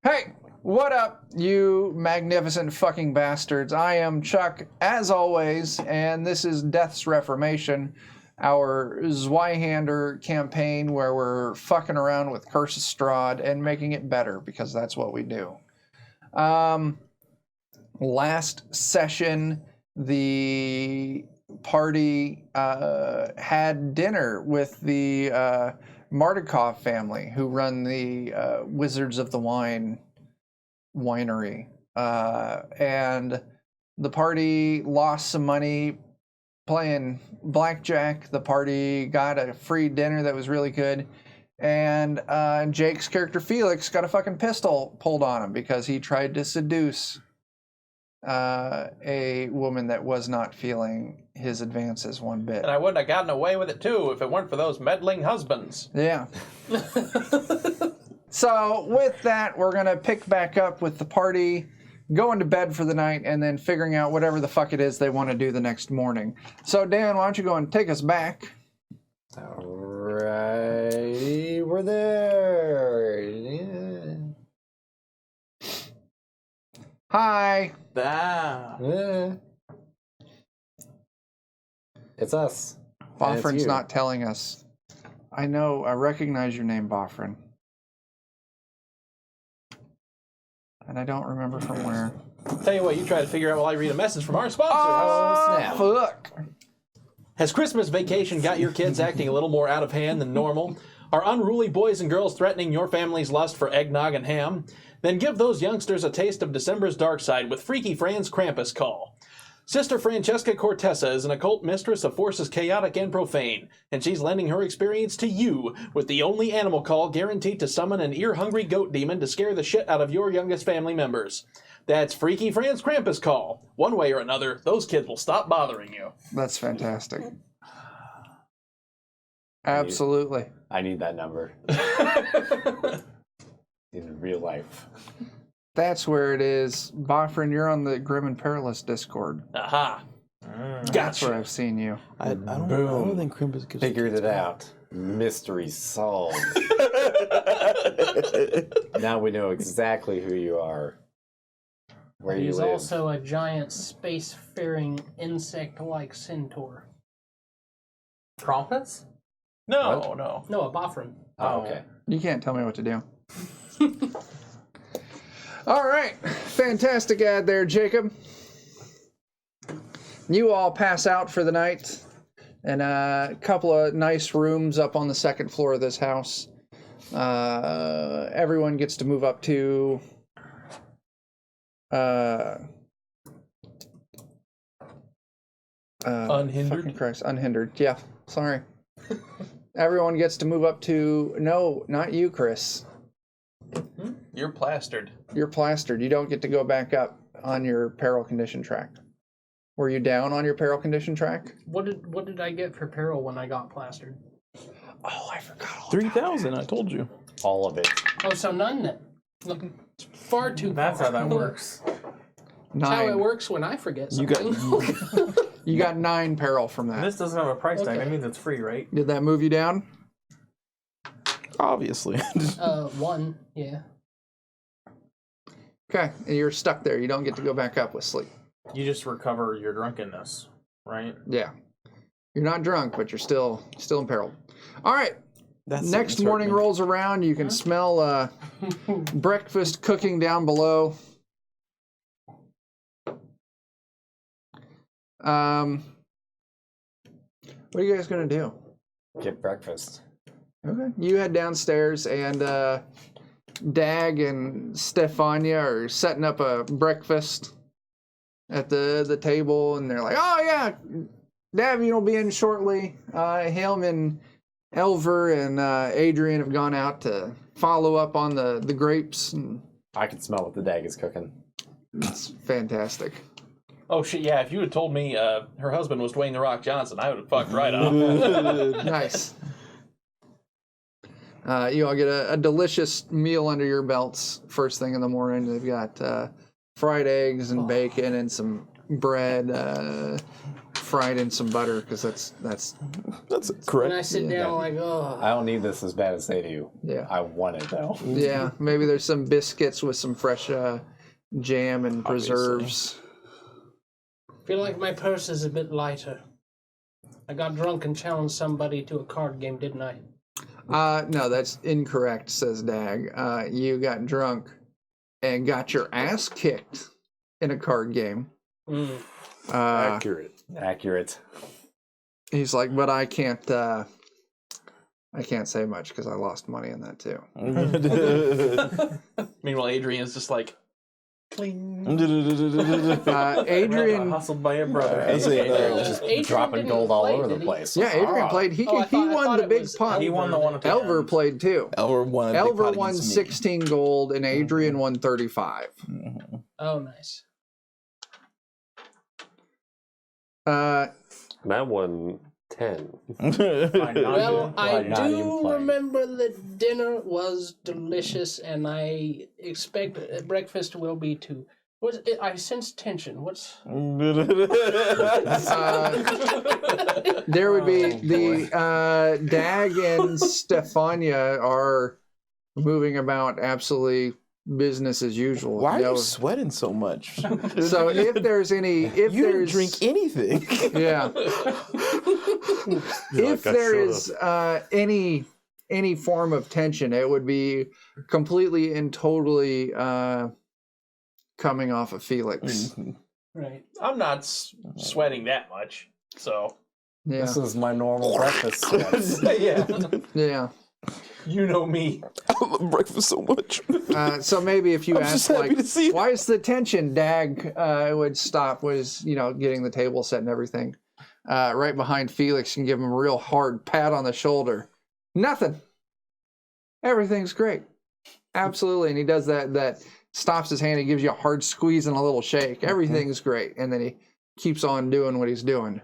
Hey, what up, you magnificent fucking bastards? I am Chuck, as always, and this is Death's Reformation, our Zweihander campaign where we're fucking around with Curse of Strahd and making it better, because that's what we do. Last session, the party had dinner with the Mardukov family, who run the Wizards of the winery. And the party lost some money playing blackjack. The party got a free dinner that was really good. And Jake's character Felix got a fucking pistol pulled on him because he tried to seduce a woman that was not feeling his advances one bit. And I wouldn't have gotten away with it too if it weren't for those meddling husbands. Yeah. So with that, we're going to pick back up with the party, going to bed for the night, and then figuring out whatever the fuck it is they want to do the next morning. So Dan, why don't you go and take us back? Alrighty, we're there. Yeah. Hi. Yeah. It's us. Boffrin's not telling us. I know, I recognize your name, Boffrin. And I don't remember from where. Tell you what, you try to figure out while I read a message from our sponsor. Oh, snap. Fuck. Has Christmas vacation got your kids acting a little more out of hand than normal? Are unruly boys and girls threatening your family's lust for eggnog and ham? Then give those youngsters a taste of December's dark side with Freaky Fran's Krampus Call. Sister Francesca Cortessa is an occult mistress of forces chaotic and profane, and she's lending her experience to you with the only animal call guaranteed to summon an ear-hungry goat demon to scare the shit out of your youngest family members. That's Freaky Fran's Krampus Call. One way or another, those kids will stop bothering you. That's fantastic. Absolutely. I need that number. In real life. That's where it is. Boffrin, you're on the Grim and Perilous Discord. Aha. That's Gotcha. where I've seen you. I don't think Krampus gives Figured it out. Mystery solved. Now we know exactly who you are. Where you He's live. also a giant space-faring insect-like centaur. Krampus? No, What? no. No, a Boffrin. Oh, okay. You can't tell me what to do. All right. Fantastic ad there, Jacob. You all pass out for the night in a couple of nice rooms up on the second floor of this house. Everyone gets to move up to Unhindered? Fucking Christ, unhindered. Yeah, sorry. Everyone gets to move up to... No, not you, Chris. You're plastered. You're plastered. You don't get to go back up on your peril condition track. Were you down on your peril condition track? What did I get for peril when I got plastered? Oh, I forgot all 3,000, I told you. All of it. Oh, so none then. Look, far too That's far. how that works. That's how it 9. works when I forget You something. You got 9 peril from that. This doesn't have a price tag. Okay. That means it's free, right? Did that move you down? Obviously. 1, yeah. Okay, and you're stuck there. You don't get to go back up with sleep. You just recover your drunkenness, right? Yeah. You're not drunk, but you're still imperiled. All right. Next morning rolls around. You can smell breakfast cooking down below. What are you guys going to do? Get breakfast. Okay. You head downstairs, and Dag and Stefania are setting up a breakfast at the table, and they're like, "Oh yeah, Davian will be in shortly. Him and Elver and Adrian have gone out to follow up on the grapes, and I can smell what the dag is cooking. it's fantastic." Oh, shit, yeah, if you had told me her husband was Dwayne The Rock Johnson, I would have fucked right off. Nice. You all get a delicious meal under your belts first thing in the morning. They've got fried eggs and bacon and some bread, fried in some butter because that's That's When correct. I sit down, like, I don't need this as bad as they do. yeah. I want it though. Yeah, maybe there's some biscuits with some fresh jam and preserves. I feel like my purse is a bit lighter. I got drunk and challenged somebody to a card game, didn't I? No, that's incorrect, says Dag. You got drunk and got your ass kicked in a card game. Mm. Accurate. He's like, but I can't say much because I lost money in that too. Meanwhile, Adrian's just like, cling. Adrian, hustled by your brother. That's it. Just Adrian dropping didn't gold all play, over did the he? place. yeah, Adrian played. He Oh, I thought won the it big was pot. He won the one at the Elver end. played too. Elver won. a big Elver pot won against me. 16 gold and Adrian won 35. Oh, nice. Matt won 10. Well, I not even do playing. remember that dinner was delicious, and I expect breakfast will be too. I sense tension. What's... There would be the Dag and Stefania are moving about absolutely business as usual. Why are No- you sweating so much? So if there's any, if You didn't there's drink anything. yeah, if I there should've. is any form of tension, it would be completely and totally coming off of Felix. Right. I'm not sweating that much, so Yeah, This is my normal breakfast sweat. yeah, yeah. you know me. I love breakfast so much. So maybe if you I'm ask, just happy like, to see it. why is the tension? Dag would stop, was, getting the table set and everything, right behind Felix and give him a real hard pat on the shoulder. Nothing. Everything's great. Absolutely. And he does that stops his hand, he gives you a hard squeeze and a little shake. Everything's great. And then he keeps on doing what he's doing.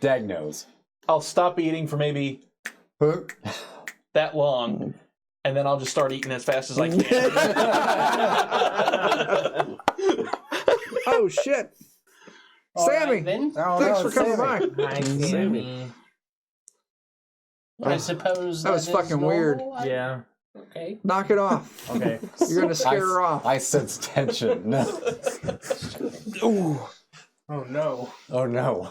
Dag knows. I'll stop eating for maybe that long, and then I'll just start eating as fast as I can. Oh, shit. All right, Sammy, then. thanks for coming by. Hi, Sammy. I suppose That was is fucking weird. normal. Yeah. Okay. Knock it off. Okay. You're going to scare her off. I sense tension. No. Oh no. Oh no.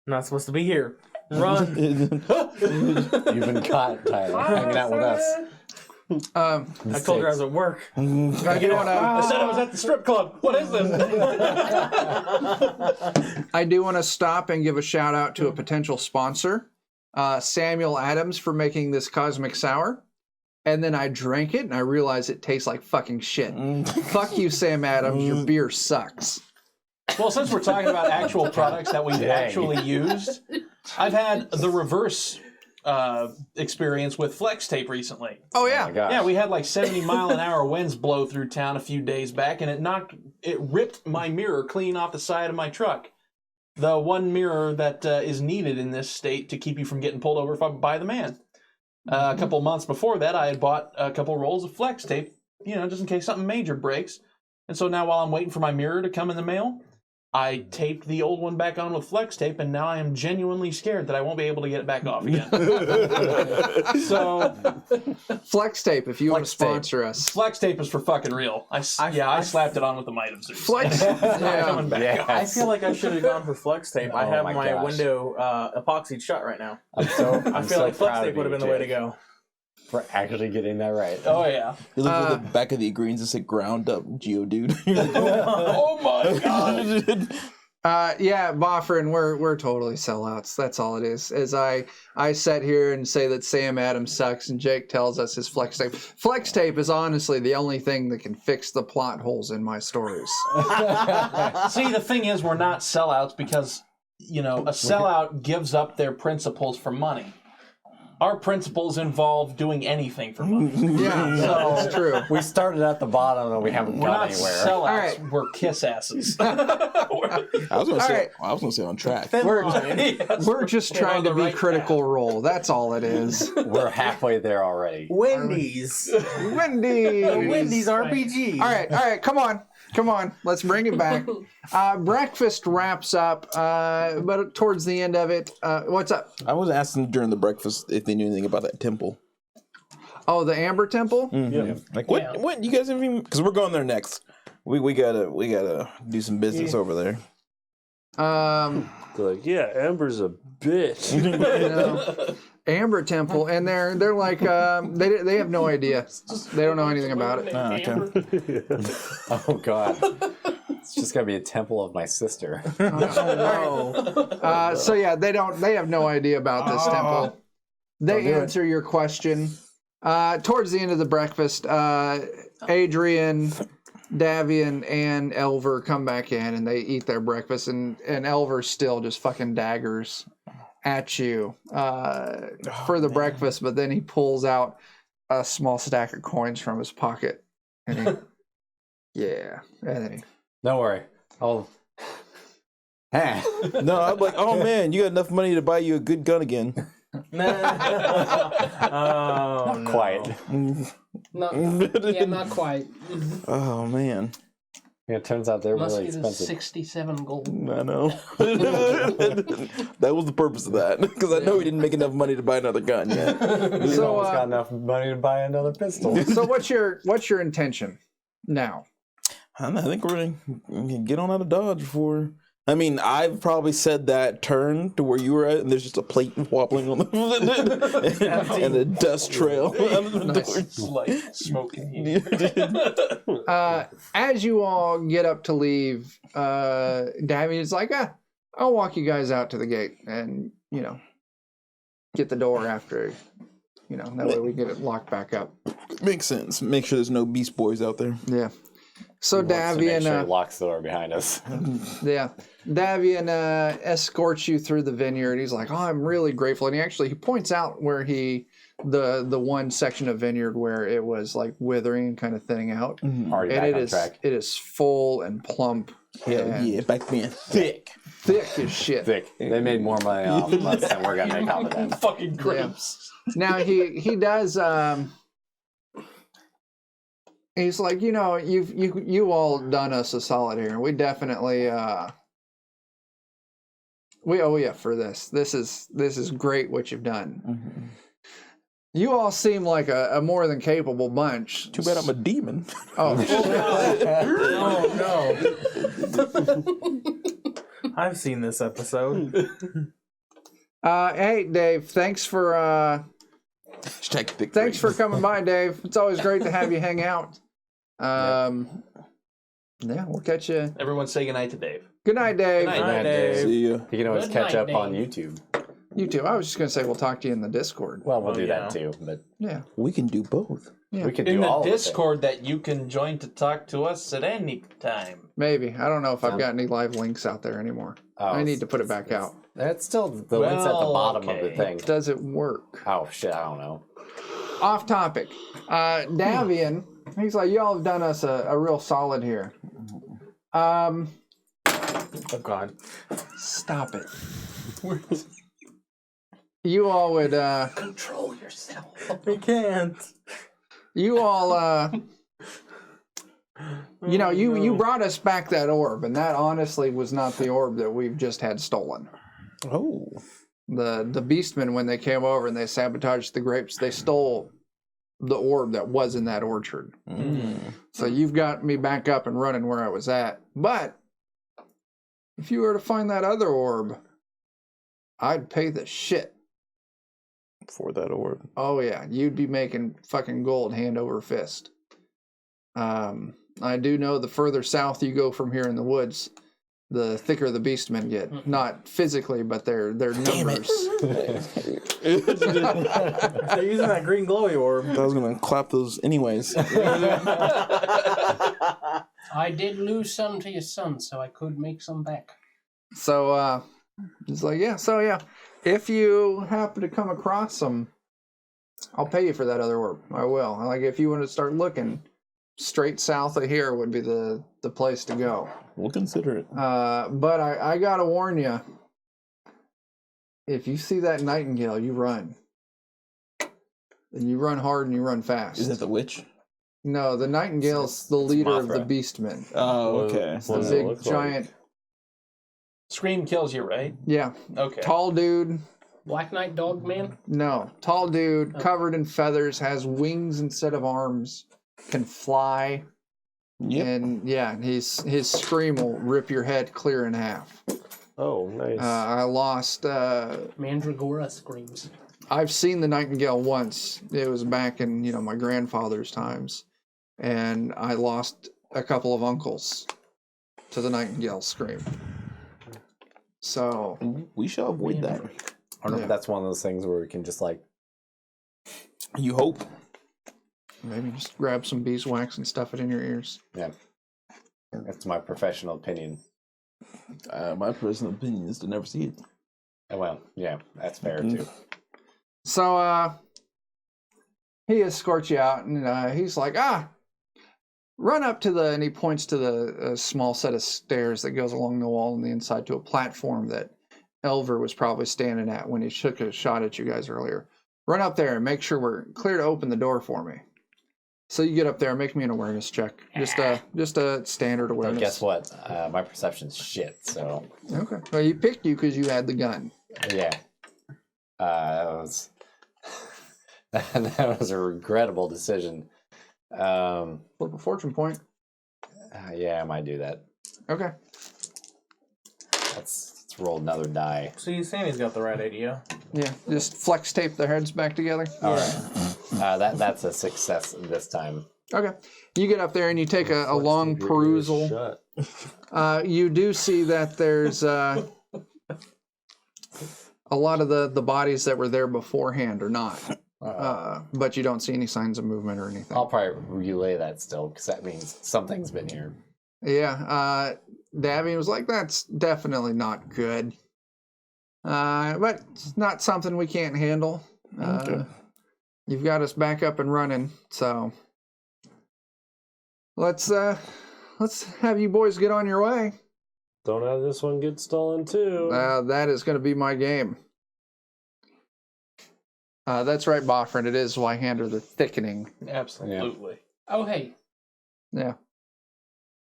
I'm not supposed to be here. Run. You've been caught, Tyler, hanging out with us. Um, I told her I was at work. I do want I to. said I was at the strip club. What is this? I do want to stop and give a shout out to a potential sponsor, Samuel Adams, for making this Cosmic Sour. And then I drank it and I realized it tastes like fucking shit. Fuck you, Sam Adams. Your beer sucks. Well, since we're talking about actual products that we've actually used, I've had the reverse experience with flex tape recently. Oh Oh yeah. my gosh. Yeah, we had like 70-mile-an-hour winds blow through town a few days back, and it ripped my mirror clean off the side of my truck. The one mirror that is needed in this state to keep you from getting pulled over by the man. A couple months before that, I had bought a couple rolls of flex tape, just in case something major breaks. And so now while I'm waiting for my mirror to come in the mail, I taped the old one back on with flex tape, and now I am genuinely scared that I won't be able to get it back off again. So Flex tape, if you want to Flex tape. sponsor us. flex tape is for fucking real. I slapped it on with the might of Zeus. Flex. Yeah. Coming back Yes. off. I feel like I should have gone for flex tape. I Oh have my my gosh. window epoxied shut right now. I feel I feel like flex tape would have been the way to go go. for actually getting that right. Oh yeah. You look at the back of the greens and say ground up Geodude. Oh my god. Yeah, Boffrin, we're totally sellouts. That's all it is. As I sit here and say that Sam Adams sucks, and Jake tells us his flex tape. Flex tape is honestly the only thing that can fix the plot holes in my stories. See, the thing is, we're not sellouts because a sellout gives up their principles for money. our principles involve doing anything for money. Yeah, that's true. We started at the bottom and we haven't We're gone not anywhere. sellouts. All right. We're kiss asses. I was gonna say. right. I was gonna say on track. We're just trying to be critical role. That's all it is. We're halfway there already. Wendy's. Wendy's. Wendy's RPG. All right, come on, let's bring it back. Breakfast wraps up, but towards the end of it, what's up? I was asking during the breakfast if they knew anything about that temple. Oh, the Amber Temple? Mm-hmm. Like what? Yeah. What you guys have even? Because we're going there next. We gotta do some business over there. They're like, yeah, Amber's a bitch. You know, Amber Temple, and they're like they have no idea. They don't know anything about it. Oh God. It's just gonna be a temple of my sister. So yeah, they have no idea about this temple. They answer your question. Towards the end of the breakfast, Adrian, Davian, and Elver come back in and they eat their breakfast, and Elver still just fucking daggers at you for the breakfast, but then he pulls out a small stack of coins from his pocket. And and then he Don't worry. I'll. Hey. No, I'm like, oh man, you got enough money to buy you a good gun again. Oh, no. Quite. Not quite. Oh man, Yeah, it turns out they're Must really be the expensive. 67 gold. I know. That was the purpose of that, because I know he didn't make enough money to buy another gun yet. He's So, almost got enough money to buy another pistol. so what's your intention now? I think we're gonna get on out of Dodge before. I mean, I've probably said that turn to where you were at, and there's just a plate wobbling on the and a dust trail. It's like smoking. As you all get up to leave, Davian's like, I'll walk you guys out to the gate and, get the door after, that way we get it locked back up. Makes sense. Make sure there's no Beast Boys out there. Yeah. So Wants to make Davian, sure he locks the door behind us. Davian escorts you through the vineyard. He's like, "Oh, I'm really grateful." And he points out where the one section of vineyard where it was like withering and kind of thinning out, Already and back on track. it is full and plump. and Yeah, back then. Thick. thick as shit. Thick. They made more money off of us than we're gonna make off of them. Fucking grapes. Now he does. He's like, you all done us a solid here. We definitely we owe you for this. This is great what you've done. Mm-hmm. You all seem like a more than capable bunch. Too bad I'm a demon. Oh, Oh no. I've seen this episode. hey Dave, thanks for coming by, Dave. It's always great to have you hang out. Yeah, we'll catch you. Everyone say goodnight to Dave. Good night, Dave. Good night. Hi, Dave. See ya. You can always Good catch night, up on Dave. YouTube. You too. I was just gonna say we'll talk to you in the Discord. Well, we'll Oh, do yeah. that too, but Yeah. We can do both. Yeah. we could In do the all Discord that you can join to talk to us at any time. Maybe. I don't know if I've got any live links out there anymore. of it. I need to put it back out. That's still the links at the Well, bottom of the okay. thing. Does it work? Oh shit, I don't know. Off topic. Davian, he's like, y'all have done us a real solid here. Oh God. Stop it. You all would, Control yourself. We can't. you all, you brought us back that orb, and that honestly was not the orb that we've just had stolen. Oh. The Beastmen, when they came over and they sabotaged the grapes, they stole the orb that was in that orchard. So you've got me back up and running where I was at. But if you were to find that other orb, I'd pay the shit. For that orb. Oh yeah, you'd be making fucking gold hand over fist. I do know the further south you go from here in the woods, the thicker the beastmen get. Not physically, but their numbers. They're using that green glowy orb. I was gonna clap those anyways. I did lose some to your son, so I could make some back. So it's like, yeah, if you happen to come across them, I'll pay you for that other orb. I will. Like, if you want to start looking, straight south of here would be the place to go. We'll consider it. But I gotta warn you, if you see that nightingale, you run. And you run hard and you run fast. Is it the witch? No, the nightingale's the leader of the Mothra. beastmen. Oh, okay. The big giant, Scream kills you, right? yeah, Okay. tall dude. Black Knight Dog Man? No, tall dude, covered in feathers, has wings instead of arms, can fly, Yep. and yeah, his scream will rip your head clear in half. Oh, nice. I lost. Mandragora screams. I've seen the nightingale once. It was back in my grandfather's times, and I lost a couple of uncles to the nightingale scream. So We shall avoid that. I wonder if that's one of those things where we can just like. You hope. maybe just grab some beeswax and stuff it in your ears. Yeah. That's my professional opinion. My personal opinion is to never see it. Well, yeah, that's fair too. So he escorts you out, and he's like, run up to and he points to the small set of stairs that goes along the wall on the inside to a platform that Elver was probably standing at when he took a shot at you guys earlier. Run up there and make sure we're clear to open the door for me. So you get up there and make me an awareness check. Just a standard awareness. But guess what? My perception's shit, so. Okay. Well, he picked you because you had the gun. Yeah. That was. That was a regrettable decision. Flip a fortune point. Yeah, I might do that. Okay. Let's roll another die. See, Sammy's got the right idea. Yeah. Just flex tape their heads back together. All right. That's a success this time. Okay. You get up there and you take a long perusal. Shut. You do see that there's a lot of the bodies that were there beforehand are not. But you don't see any signs of movement or anything. I'll probably relay that still, because that means something's been here. Yeah. Davy was like, that's definitely not good. But it's not something we can't handle. Okay. You've got us back up and running, so let's have you boys get on your way. Don't have this one get stolen too. That is going to be my game. That's right, Boffrin. It is Zweihander the Thickening. Absolutely. Oh, hey. Yeah.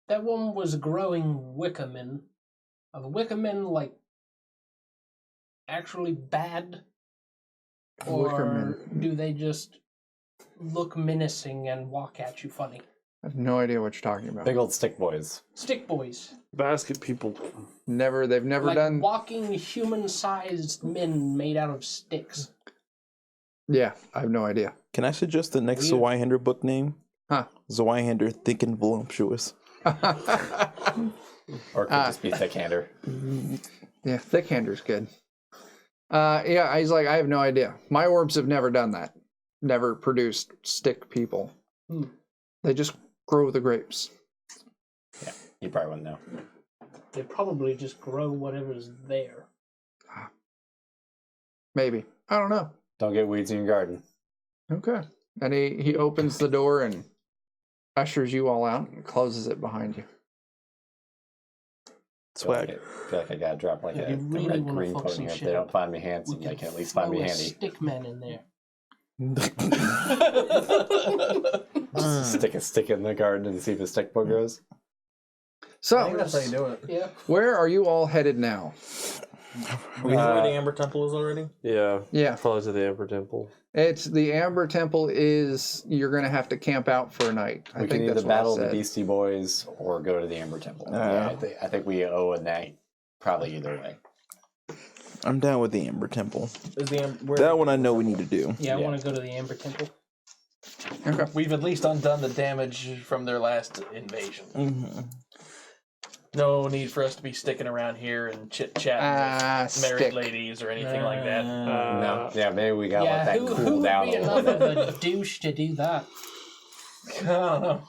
That one was growing Wickermen. Are the Wickermen, like, actually bad? Or Wickermen. do they just look menacing and walk at you funny? I have no idea what you're talking about. Big old stick boys. Stick boys. Basket people. They've never Like done. walking human-sized men made out of sticks. Yeah, I have no idea. Can I suggest the next Weird. Zweihander book name? Huh. Zweihander Thick and Voluptuous. Or it could just be thick-hander. Yeah, Thickhander's good. Yeah, he's like, I have no idea. My orbs have never done that. Never produced stick people. They just grow the grapes. Yeah, you probably wouldn't know. They probably just grow whatever's there. Maybe. I don't know. Don't get weeds in your garden. Okay. And he opens the door and ushers you all out and closes it behind you. Swag. I feel like I gotta drop like You a really red wanna green fuck coat some in here. If shit they up. don't find me handsome, they can at least find me Throw a handy. stick man in there. Stick a stick in the garden and see if the stick bug grows. I So, think that's how you do it. Yeah. where are you all headed now? We know where the Amber Temple is already? Yeah. Yeah. Probably to the Emperor Temple. It's the Amber Temple you're going to have to camp out for a night. I We think can that's either what I battle the said. Beastie Boys or go to the Amber Temple. Yeah, I think we owe a night. Probably either way. I'm down with the Amber Temple. Is the where That one I know we need to do. Yeah, I Yeah. want to go to the Amber Temple. Okay. We've at least undone the damage from their last invasion. Mm-hmm. No need for us to be sticking around here and chit-chatting with married stick. ladies or anything like that. No, yeah, maybe we gotta let that who cool would down be a little enough bit. of a douche to do that? I don't know.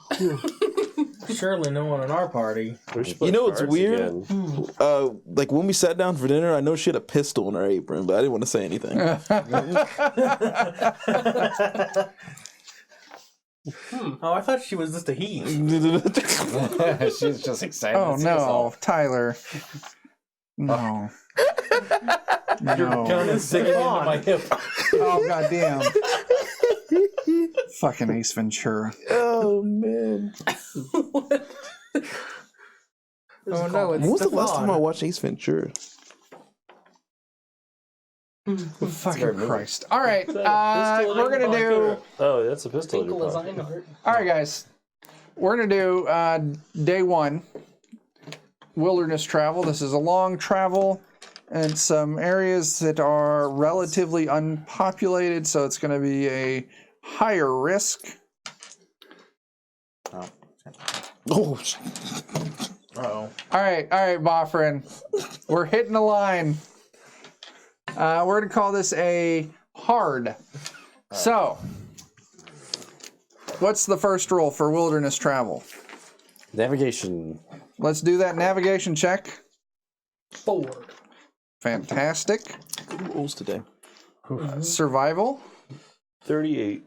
Surely no one in our party. We should You play know what's cards weird? again. Like when we sat down for dinner, I know she had a pistol in her apron, but I didn't want to say anything. Oh, I thought she was just a he. She's just excited. Oh to see us all. no, Tyler. No. Gun No. is digging into my hip. Oh goddamn. Fucking Ace Ventura. Oh man! Oh no, it's When was the last Stefan. time I watched Ace Ventura? Fucking Christ. All right, Is that a pistol we're in gonna your do. pocket? Oh, that's a pistol in your Tinkle as pocket. I know it. All right, guys. We're gonna do day 1, wilderness travel. This is a long travel and some areas that are relatively unpopulated, so it's gonna be a higher risk. Oh, Uh-oh. All right, Boffrin. We're hitting a line. We're gonna call this a hard. So, what's the first roll for wilderness travel? Navigation. Let's do that navigation check. 4. Fantastic. good rolls today. Survival. 38.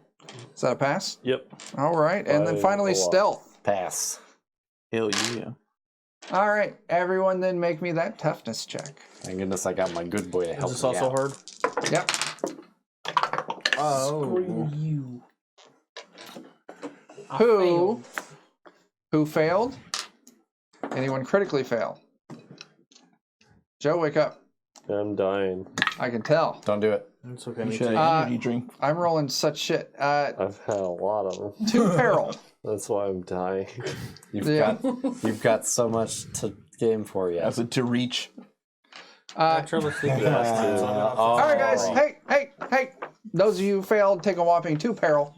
Is that a pass? Yep. All right, and then By finally a lot. stealth. Pass. Hell yeah! All right, everyone, then make me that toughness check. Thank goodness I got my good boy to help Is this me also out. hard? Yep. Oh. You. I Who? failed. Who failed? Anyone critically fail? Joe, wake up. I'm dying. I can tell. Don't do it. It's okay. You Me should too. have energy drink. I'm rolling such shit. I've had a lot of them. 2 peril. That's why I'm dying. Yeah. You've got so much to game for you. That's it to reach. I have trouble sleeping last night, so I'm gonna All right, guys. Oh. Hey. Those of you who failed, take a whopping 2 peril.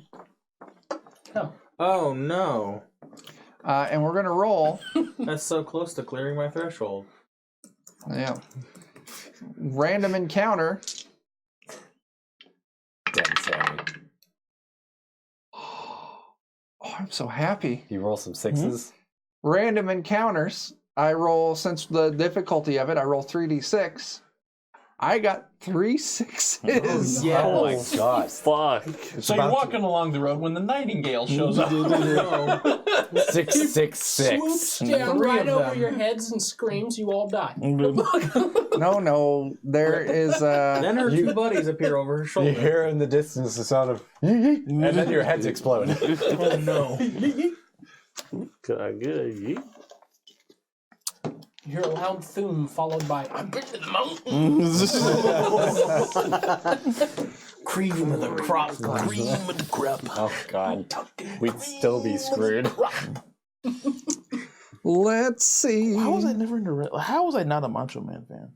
Oh no. And we're going to roll. That's so close to clearing my threshold. Yeah. Random encounter. Damn Sammy. Oh, I'm so happy. You roll some 6s. Random encounters. I roll, since the difficulty of it, I roll 3d6. I got 3 6s. Yeah. Oh my god. Fuck. So you're walking along the road when the nightingale shows up. 666. Swoops down 3 right of over them. your heads and screams. You all die. No. There is Then her 2 buddies appear over her You shoulder. hear in the distance the sound of yeet, and then your heads explode. Oh no. Can I get a yeet? You hear a loud thum followed by "I've been to the mountain." Cream of the crop. Cream of the crop. Oh god. We'd still be screwed. let's see. How was I never into? How was I not a Macho Man fan?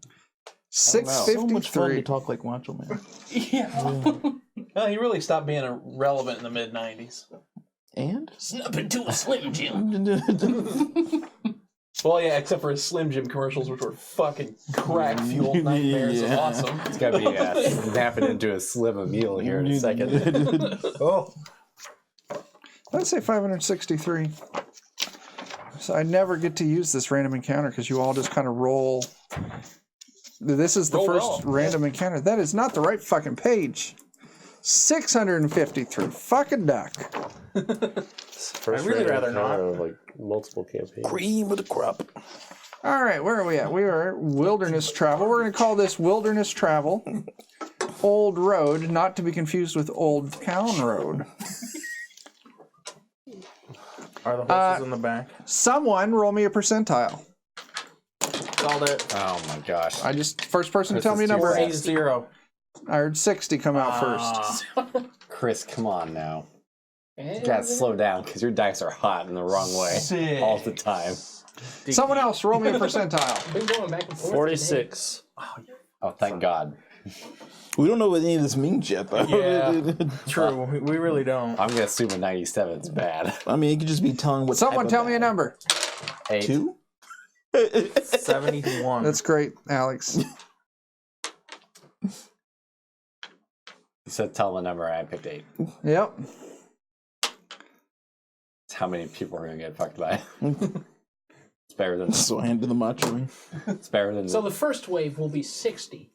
So much fun 653. to talk like Macho Man. Yeah. Well, he really stopped being relevant in the mid '90s. And Snap into a Slim Jim. Well, yeah, except for his Slim Jim commercials, which were fucking crack-fueled nightmares of Yeah. awesome. It's gotta be snapping into a slim of meal here in a second. Oh. Let's say 563. So I never get to use this random encounter because you all just kind of roll. This is the Roll first well. random encounter. That is not the right fucking page. 653. Fucking duck. First I'd really random rather not. encounter of, like multiple campaigns. cream of the crop. All right, where are we at? We are at wilderness travel. We're going to call this wilderness travel. Old Road, not to be confused with Old Town Road. Are the horses in the back? Someone roll me a percentile. Called it. Oh my gosh. I just, first person to tell me a is too number. fast. 480. I heard 60 come out first. Chris, come on now. You And gotta slow down because your dice are hot in the wrong way all the time. Someone else roll me a percentile. been going back and forth. 46. Oh, thank God. We don't know what any of this means yet, though. Yeah. True. We really don't. I'm gonna assume a 97 is bad. I mean, it could just be telling what. Someone tell me a number. 8. 2? 71. That's great, Alex. You said tell the number. I picked 8. Yep. how many people are going to get fucked by. It's better than Zweihander the Macho Man. it's better than So the first wave will be 60.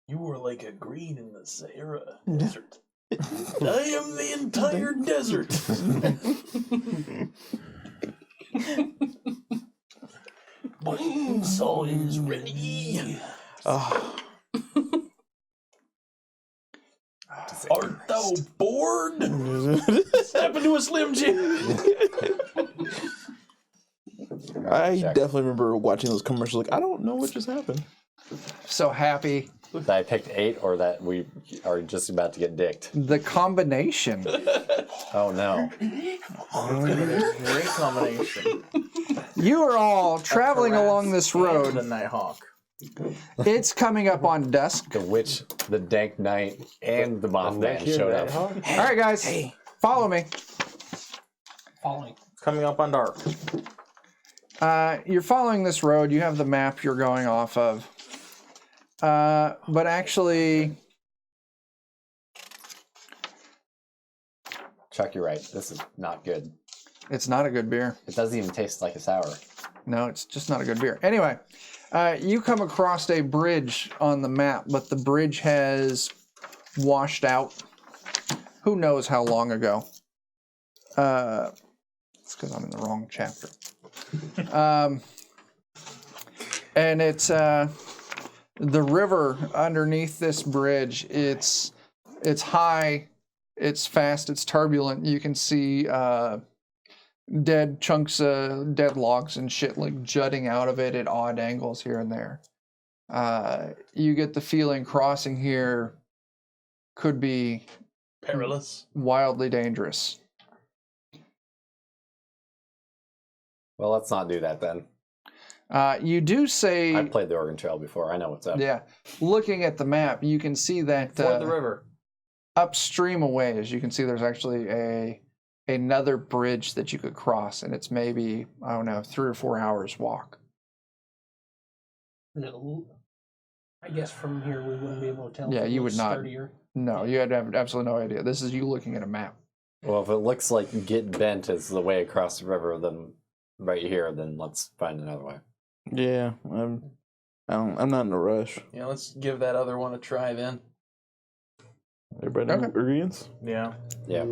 You were like a green in the Sahara Desert. I am the entire desert. Bonesaw is ready. Art thou bored? Step into a Slim Jim. I definitely remember watching those commercials. Like, I don't know what just happened. So happy. that I picked 8 or that we are just about to get dicked. The combination. Oh no. Great combination. You are all traveling along this The road. Nighthawk. It's coming up on dusk. The witch, the dank knight, and the Mothman showed up. All right, guys, follow me. Following. It's coming up on dark. You're following this road. You have the map you're going off of. But actually, Chuck, you're right. This is not good. it's not a good beer. It doesn't even taste like a sour. No, it's just not a good beer. Anyway, you come across a bridge on the map, but the bridge has washed out. Who knows how long ago? It's because I'm in the wrong chapter. And it's the river underneath this bridge. It's high, it's fast, it's turbulent. You can see dead chunks of dead logs and shit like jutting out of it at odd angles here and there. You get the feeling crossing here could be Perilous. wildly dangerous. Well, let's not do that then. You do say, I've played the Oregon Trail before. I know what's up. yeah, looking at the map, you can see that Ford the river. upstream a ways, you can see there's actually another bridge that you could cross, and it's maybe, I don't know, 3 or 4 hours walk. I guess from here we wouldn't be able to tell. Yeah, if it you was would not. sturdier. No, you had to have absolutely no idea. This is you looking at a map. Well, if it looks like Get Bent is the way across the river, then right here, then let's find another way. Yeah, I'm not in a rush. Yeah, let's give that other one a try then. Everybody Okay. agrees? Yeah. Yeah.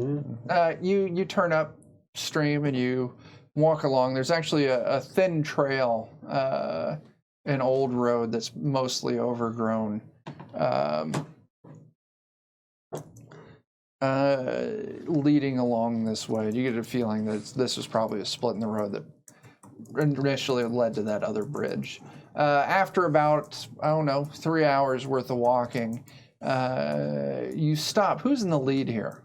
You turn upstream and you walk along. There's actually a thin trail, an old road that's mostly overgrown. Leading along this way, you get a feeling that this was probably a split in the road that initially led to that other bridge. After about, I don't know, 3 hours worth of walking, you stop. Who's in the lead here?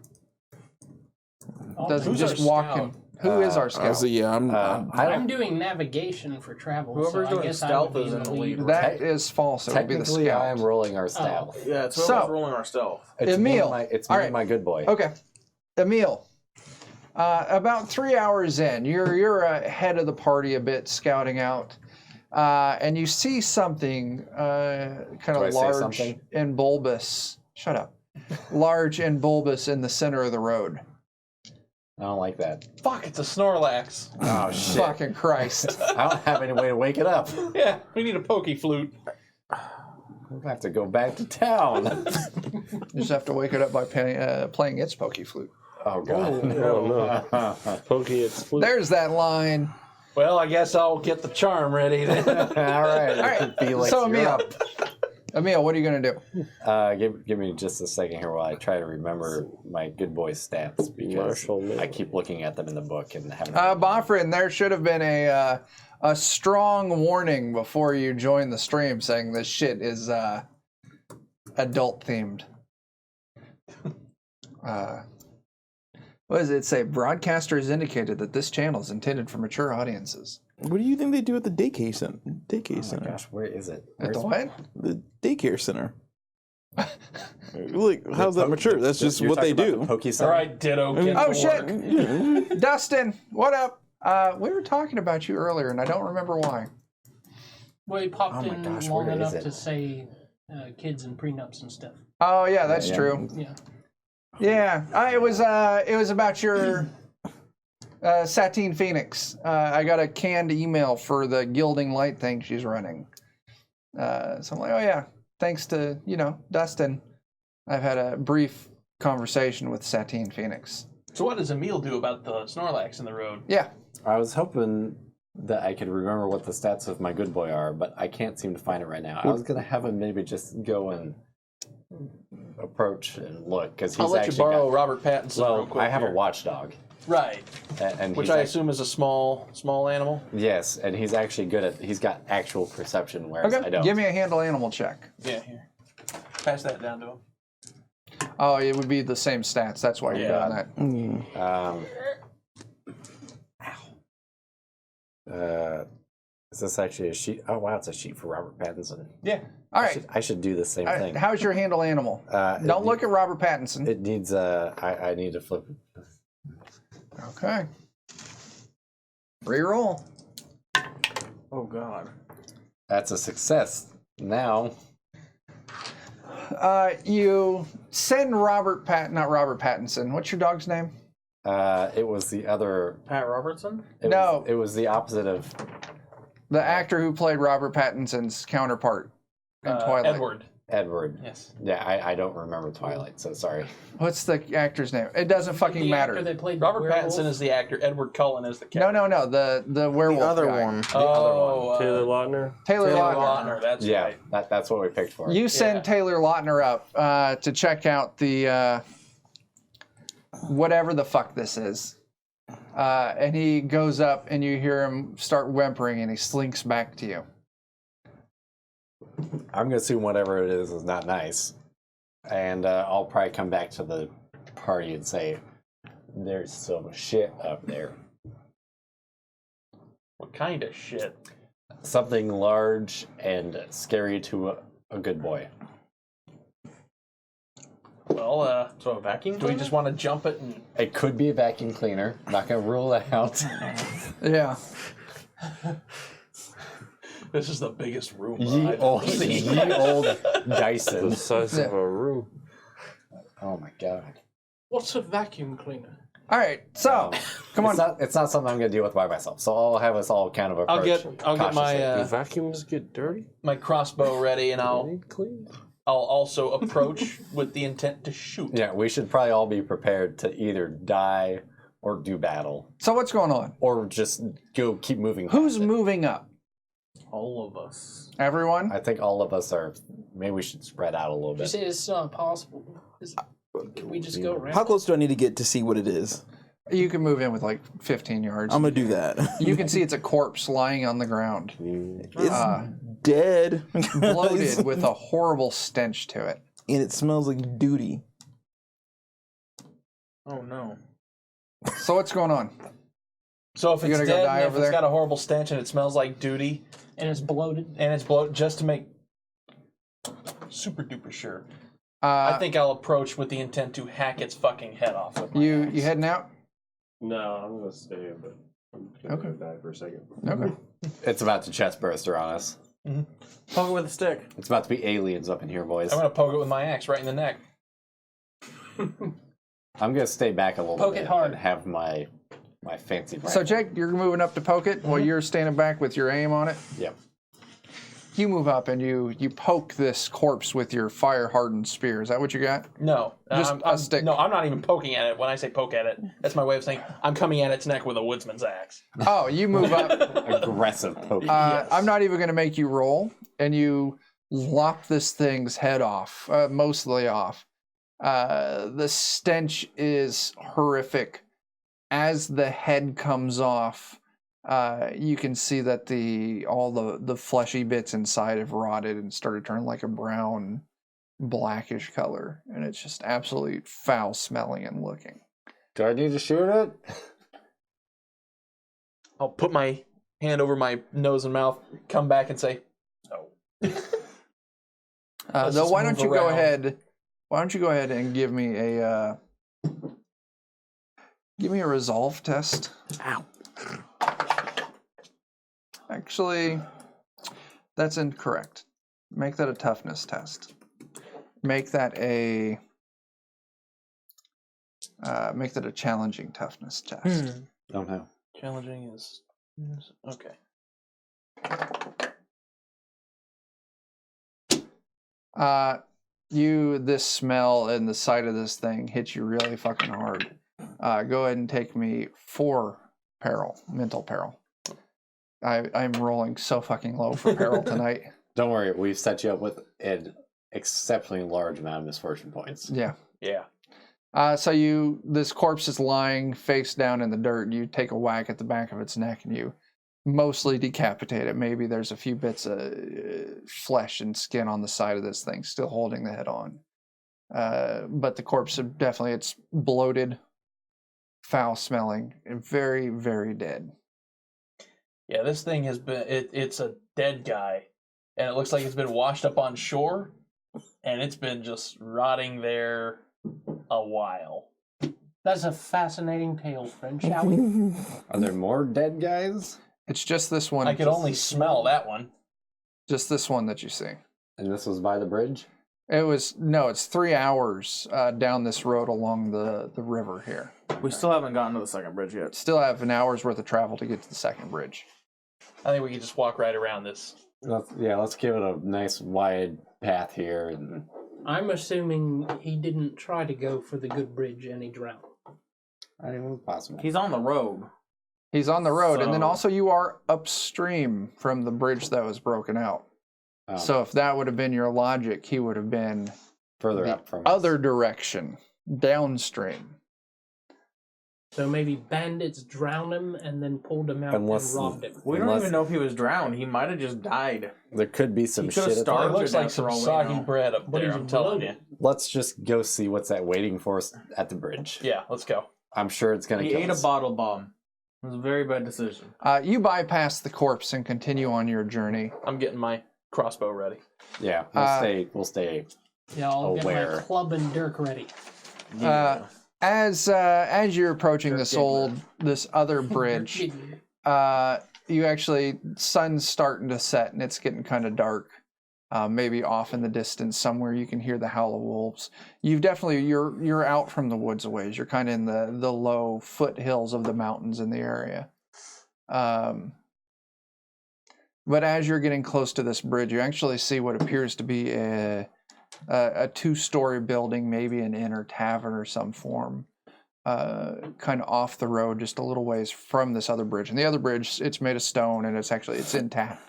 Doesn't Who's just our walking. scout? Who is our scout? So yeah, I'm I'm doing navigation for travel. Whoever's so I doing guess stealth I would be is in the lead. That is false. It would be the Technically, scout. I am rolling our stealth. Yeah, it's So- rolling our stealth. It's Emil. It's All me, right. my good boy. Okay, Emil. About 3 hours in, you're ahead of the party a bit, scouting out, and you see something kind Do I of say large something? and bulbous. Shut up. Large and bulbous in the center of the road. I don't like that. Fuck, it's a Snorlax. Oh shit! Fucking Christ. I don't have any way to wake it up. Yeah, we need a pokey flute. I have to go back to town. You just have to wake it up by playing its Pokey Flute. Oh god. Oh no. Pokey, it's flute. There's that line. Well, I guess I'll get the charm ready then. All right. All right. Felix, So you're Emil, up. Emil, what are you gonna do? Give me just a second here while I try to remember my good boy stats because Marshall Miller. I keep looking at them in the book and haven't. Bonfrin, there should have been a strong warning before you joined the stream saying this shit is adult themed. What does it say? Broadcasters indicated that this channel is intended for mature audiences. What do you think they do at the daycare center? Daycare Oh my center. gosh, where is it? At the Where's- what? The daycare center. Like, how's that mature? That's just You're what they talking about do. the Pokey All Center? right, Ditto. Get Oh to shit! work. Dustin, what up? We were talking about you earlier, and I don't remember why. Well, he popped Oh my in gosh, long where is enough it? to say kids and prenups and stuff. Oh yeah, that's Yeah. true. Yeah. Yeah, it was about your Satine Phoenix. I got a canned email for the gilding light thing she's running. So I'm like, oh yeah, thanks to Dustin, I've had a brief conversation with Satine Phoenix. So what does Emil do about the Snorlax in the road? Yeah. I was hoping that I could remember what the stats of my good boy are, but I can't seem to find it right now. I was gonna have him maybe just go and approach and look because he's I'll let you actually borrow got, Robert Pattinson real well, quick I have here. a watchdog, Right, and which he's I act- assume is a small animal. yes, and he's actually good at. He's got actual perception, whereas I Okay. don't. Give me a handle animal check. Yeah, here. Pass that down to him. Oh, it would be the same stats. That's why you're Yeah. doing that. Is this actually a sheet? Oh wow, it's a sheet for Robert Pattinson. Yeah. All right. I should do the same thing. How's your handle animal? Don't look at Robert Pattinson. It needs I need to flip. Okay. Reroll. Oh God. That's a success. Now, You send not Robert Pattinson. What's your dog's name? it was the other. Pat Robertson? No. It was the opposite of. The actor who played Robert Pattinson's counterpart in Twilight. Edward. Yes. Yes. Yeah, I don't remember Twilight, so sorry. What's the actor's name? It doesn't fucking The actor matter. that played Robert werewolf? Pattinson is the actor. Edward Cullen is the No, character. the werewolf The other guy. one. Oh, Taylor Lautner. Taylor Taylor Lautner. Lautner. That's Yeah, right. that's what we picked for. You send Yeah. Taylor Lautner up to check out the whatever the fuck this is. And he goes up and you hear him start whimpering and he slinks back to you. I'm gonna assume whatever it is not nice, and I'll probably come back to the party and say, "There's some shit up there. What kind of shit? Something large and scary to a good boy." Well, So a vacuum do we just want to jump it and... It could be a vacuum cleaner. Not gonna rule it out. Yeah. This is the biggest room Ye I've old, ever seen. ye old The Dyson. size of a room. Oh my god. What's a vacuum cleaner? All right. So, come on. It's not something I'm gonna deal with by myself. So I'll have us all kind of approach. I'll get my Do vacuums get dirty? my crossbow ready, and They I'll need clean? also approach with the intent to shoot. Yeah, we should probably all be prepared to either die or do battle, So what's going on? or just go keep moving. Who's past it. moving up? All of us. Everyone? I think all of us are. Maybe we should spread out a little You bit. say it's not possible. Can we just go around? How close do I need to get to see what it is? You can move in with like 15 yards. I'm gonna do that. You can see it's a corpse lying on the ground, It's dead. bloated with a horrible stench to it. And it smells like duty. Oh no. So what's going on? So if You it's gonna go dead, die and if over it's there? got a horrible stench and it smells like duty, And it's bloated. and it's bloated, just to make super duper sure, I think I'll approach with the intent to hack its fucking head off with my you axe. heading out? No, I'm gonna stay, but I'm gonna Okay. die for a second. Okay. It's about to chest burster on us. Poke it with a stick. It's about to be aliens up in here, boys. I'm gonna poke it with my axe right in the neck. I'm gonna stay back a little Poke bit it hard. and have my fancy. So rifle. Jake, you're moving up to poke it while you're standing back with your aim on it. Yep. You move up and you poke this corpse with your fire-hardened spear. Is that what you got? No, Just I'm, a I'm- stick. No, I'm not even poking at it. When I say poke at it, that's my way of saying I'm coming at its neck with a woodsman's axe. Oh, you move up. Aggressive poke. Yes. I'm not even going to make you roll, and you lop this thing's head off, mostly off. The stench is horrific. As the head comes off, you can see that all the fleshy bits inside have rotted and started turning like a brown, blackish color, and it's just absolutely foul smelling and looking. Do I need to shoot it? I'll put my hand over my nose and mouth, come back and say, no. Let's Though, just why move don't you go around. ahead? Why don't you go ahead and give me a resolve test? Ow. Actually, that's incorrect. Make that a toughness test. Make that a Make that a challenging toughness test. Oh no. Challenging is okay. This smell and the sight of this thing hits you really fucking hard. Go ahead and take me 4 mental peril. I'm rolling so fucking low for peril tonight. Don't worry, we've set you up with an exceptionally large amount of misfortune points. Yeah. Yeah. So this corpse is lying face down in the dirt, and you take a whack at the back of its neck, and you mostly decapitate it. Maybe there's a few bits of flesh and skin on the side of this thing, still holding the head on. But the corpse, it's bloated, foul smelling, and very, very dead. Yeah, this thing has been, it's a dead guy, and it looks like it's been washed up on shore, and it's been just rotting there a while. That's a fascinating tale, friend, shall we? Are there more dead guys? It's just this one. I could only smell that one. Just this one that you see. And this was by the bridge? It's 3 hours down this road along the river here. We still haven't gotten to the second bridge yet. Still have an hour's worth of travel to get to the second bridge. I think we could just walk right around this. Let's give it a nice wide path here. And I'm assuming he didn't try to go for the good bridge and he drowned. I think it was possible. He's on the road. He's on the road, and then So- also you are upstream from the bridge that was broken out. Oh, So if that would have been your logic, he would have been further the up from us. other direction, downstream. So maybe bandits drowned him and then pulled him out Unless- and robbed him. We don't Unless- even know if he was drowned. He might have just died. There could be some He shit could've at starved It the looks to like death some for all we soggy know. bread up But there, he's I'm telling you. bloated. Let's just go see what's that waiting for us at the bridge. Yeah, let's go. I'm sure it's going to He kill ate us. a bottle bomb. It was a very bad decision. You bypass the corpse and continue on your journey. I'm getting my crossbow ready. Yeah, we'll stay. Yeah, I'll get my Aware. club and dirk ready. Uh, As you're approaching this other bridge, you actually, sun's starting to set and it's getting kind of dark. Maybe off in the distance somewhere you can hear the howl of wolves. You're out from the woods a ways. You're kind of in the low foothills of the mountains in the area. But as you're getting close to this bridge, you actually see what appears to be a 2-story building, maybe an inn or tavern or some form, kind of off the road, just a little ways from this other bridge. And the other bridge, it's made of stone and it's intact.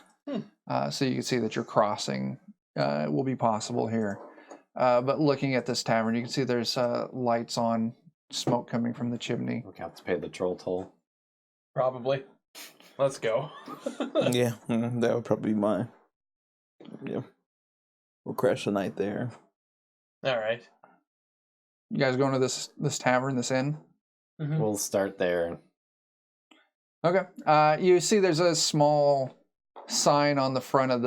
So you can see that your crossing will be possible here. But looking at this tavern, you can see there's lights on, smoke coming from the chimney. We'll have to pay the troll toll. Probably. Let's go. Yeah, that would probably be mine. Yeah. We'll crash the night there. All right. You guys going to this tavern, this inn? Mhm. We'll start there. Okay. You see there's a small sign on the front of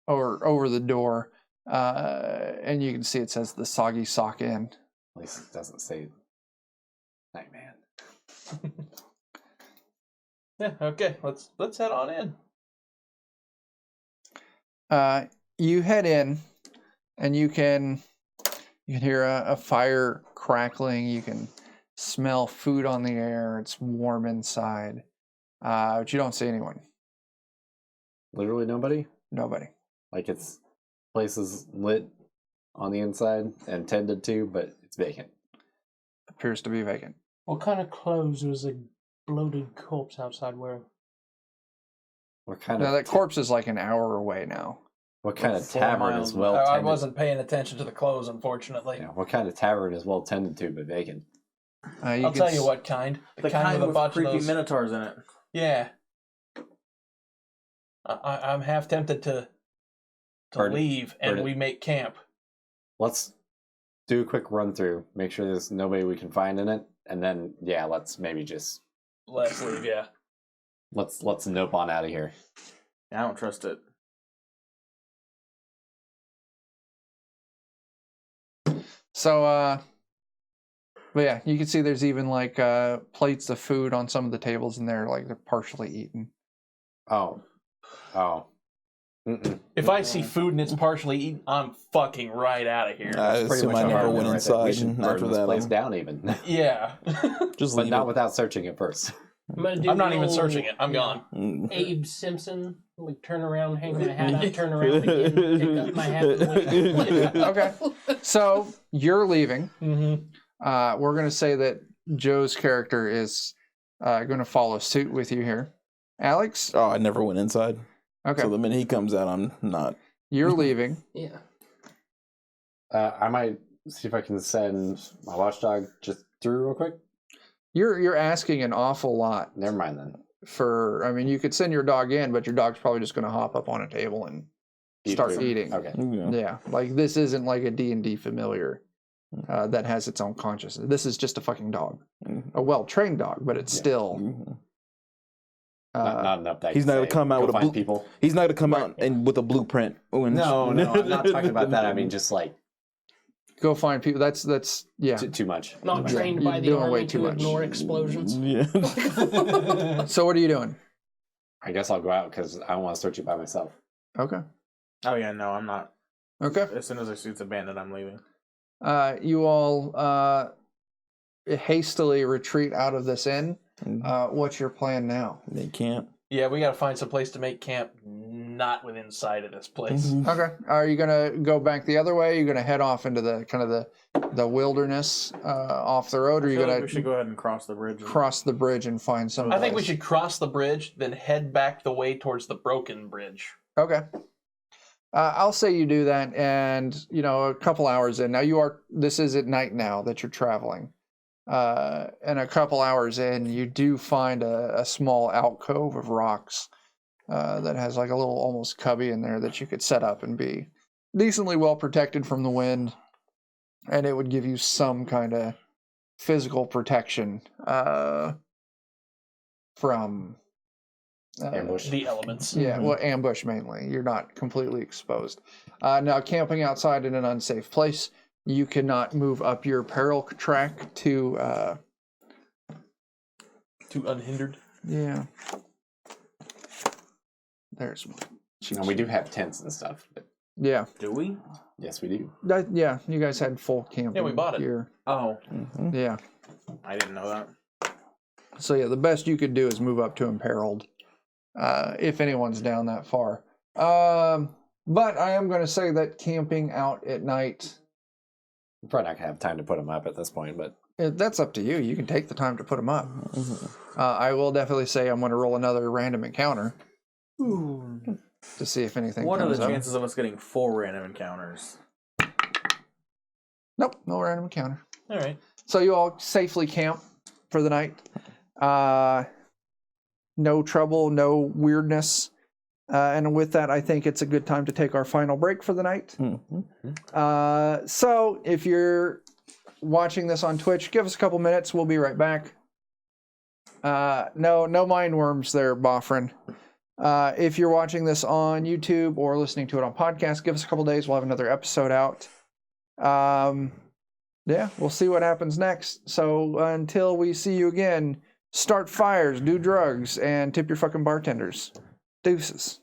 or over the door, and you can see it says the Soggy Sock Inn. At least it doesn't say Nightman. Yeah. Okay. Let's head on in. You head in, and you can hear a fire crackling. You can smell food on the air. It's warm inside, but you don't see anyone. Literally nobody? Nobody. Like it's places lit on the inside and tended to, but it's vacant. Appears to be vacant. What kind of clothes was a bloated corpse outside wearing? What kind Now of that corpse is like an hour away now. what kind of 4 tavern miles is well I tended? wasn't paying attention to the clothes, unfortunately. Yeah, what kind of tavern is well tended to but vacant? I'll can tell you s- what kind. The kind with a with bunch of creepy those. minotaurs in it. Yeah. I'm half tempted to Or- leave and or- we make camp. Let's do a quick run through, make sure there's nobody we can find in it, and then let's maybe just Let's leave. Yeah. let's nope on out of here. I don't trust it. So, but yeah, you can see there's even like plates of food on some of the tables in there, like they're partially eaten. Oh. If I see food and it's partially eaten, I'm fucking right out of here. I assume I never went inside. We should burn After this that, place I'm down even. Yeah. just But leave not it. without searching it first. I'm gonna do I'm not the even old searching it. I'm gone. Abe Simpson, like turn around, hang my hat up, turn around again, pick up my hat. And leave. Okay. So you're leaving. Mm-hmm. We're going to say that Joe's character is going to follow suit with you here. Alex? Oh, I never went inside. Okay. So the minute he comes out, I'm not. You're leaving. Yeah. I might see if I can send my watchdog just through real quick. You're asking an awful lot Never mind then. for, I mean, you could send your dog in, but your dog's probably just going to hop up on a table and start food. eating. Okay. Yeah, like this isn't like a D&D familiar that has its own consciousness. This is just a fucking dog. A well-trained dog, but it's still... Not enough that I He's can not gonna say, come out go with a find blue- people. He's not gonna come out and with a blueprint. No, I'm not talking about that. I mean, just like Go find people. That's yeah. too much. Not trained You're by the doing way army too to much. ignore explosions. Yeah. So what are you doing? I guess I'll go out because I don't want to search it by myself. Okay. Oh yeah, no, I'm not. Okay. As soon as I see it's abandoned, I'm leaving. You all hastily retreat out of this inn. What's your plan now? They can't. Yeah, we got to find some place to make camp not within sight of this place. Okay. Are you gonna go back the other way? Are you gonna head off into the kind of the wilderness off the road, or are I you feel gonna like we should go ahead and cross the bridge. cross the bridge and find some? I think we place? should cross the bridge, then head back the way towards the broken bridge. Okay. I'll say you do that, and a couple hours in. Now this is at night now that you're traveling, and a couple hours in, you do find a small alcove of rocks that has like a little almost cubby in there that you could set up and be decently well protected from the wind, and it would give you some kind of physical protection from Ambush. The elements. yeah, well, ambush mainly. You're not completely exposed. Now, camping outside in an unsafe place, you cannot move up your peril track to. To unhindered. Yeah. There's one. And we do have tents and stuff. But Yeah. Do we? yes, we do. Yeah, you guys had full camping Yeah, we bought it. gear. Oh, Yeah. I didn't know that. So, yeah, the best you could do is move up to imperiled if anyone's down that far. But I am going to say that camping out at night. We're probably not gonna have time to put them up at this point, but That's up to you. You can take the time to put them up. I will definitely say I'm going to roll another random encounter to see if anything What are comes the up. chances of us getting 4 random encounters? Nope, no random encounter. All right. So you all safely camp for the night. No trouble, no weirdness. And with that, I think it's a good time to take our final break for the night. So if you're watching this on Twitch, give us a couple minutes. We'll be right back. No mind worms there, Boffrin. If you're watching this on YouTube or listening to it on podcast, give us a couple days. We'll have another episode out. Yeah, we'll see what happens next. So until we see you again, start fires, do drugs, and tip your fucking bartenders. Deuces.